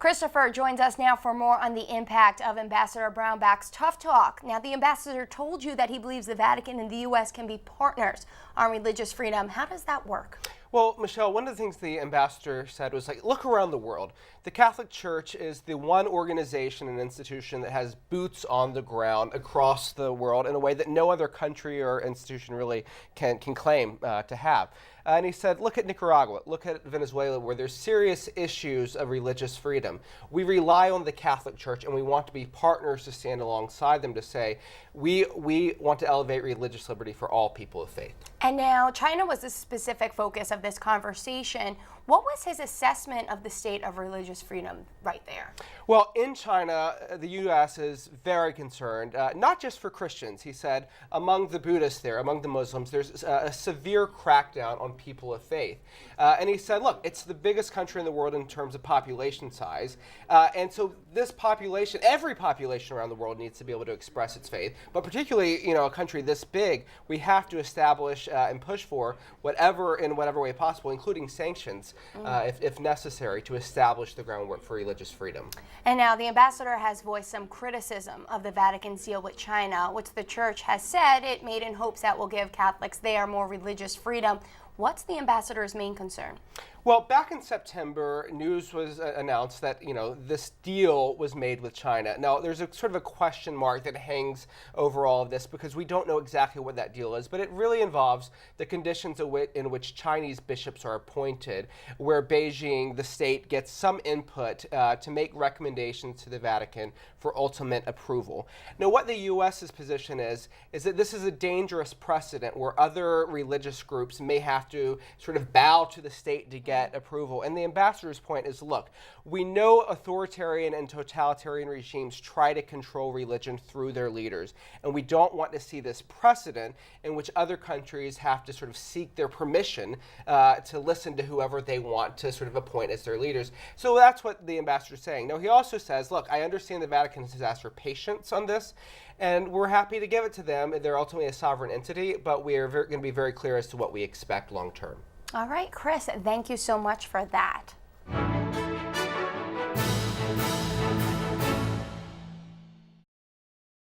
Christopher joins us now for more on the impact of Ambassador Brownback's tough talk. Now, the ambassador told you that he believes the Vatican and the U.S. can be partners on religious freedom. How does that work? Well, Michelle, one of the things the ambassador said was look around the world. The Catholic Church is the one organization and institution that has boots on the ground across the world in a way that no other country or institution really can claim to have. And he said, look at Nicaragua, look at Venezuela, where there's serious issues of religious freedom. We rely on the Catholic Church, and we want to be partners to stand alongside them to say, we want to elevate religious liberty for all people of faith. And now, China was the specific focus of this conversation. What was his assessment of the state of religious freedom right there? Well, in China, the U.S. is very concerned, not just for Christians. He said among the Buddhists there, among the Muslims, there's a severe crackdown on people of faith. And he said, look, it's the biggest country in the world in terms of population size. And so this population, every population around the world needs to be able to express its faith. But particularly, a country this big, we have to establish and push for in whatever way possible, including sanctions, if necessary, to establish the groundwork for religious freedom. And now the ambassador has voiced some criticism of the Vatican's deal with China, which the church has said it made in hopes that will give Catholics there more religious freedom. What's the ambassador's main concern? Well, back in September, news was announced that, this deal was made with China. Now, there's a sort of a question mark that hangs over all of this because we don't know exactly what that deal is, but it really involves the conditions in which Chinese bishops are appointed, where Beijing, the state, gets some input to make recommendations to the Vatican for ultimate approval. Now, what the U.S.'s position is that this is a dangerous precedent where other religious groups may have to sort of bow to the state to get approval. And the ambassador's point is, look, we know authoritarian and totalitarian regimes try to control religion through their leaders, and we don't want to see this precedent in which other countries have to sort of seek their permission to listen to whoever they want to sort of appoint as their leaders. So that's what the ambassador's saying. Now, he also says, look, I understand the Vatican has asked for patience on this, and we're happy to give it to them. They're ultimately a sovereign entity, but we are going to be very clear as to what we expect long term. All right, Chris, thank you so much for that.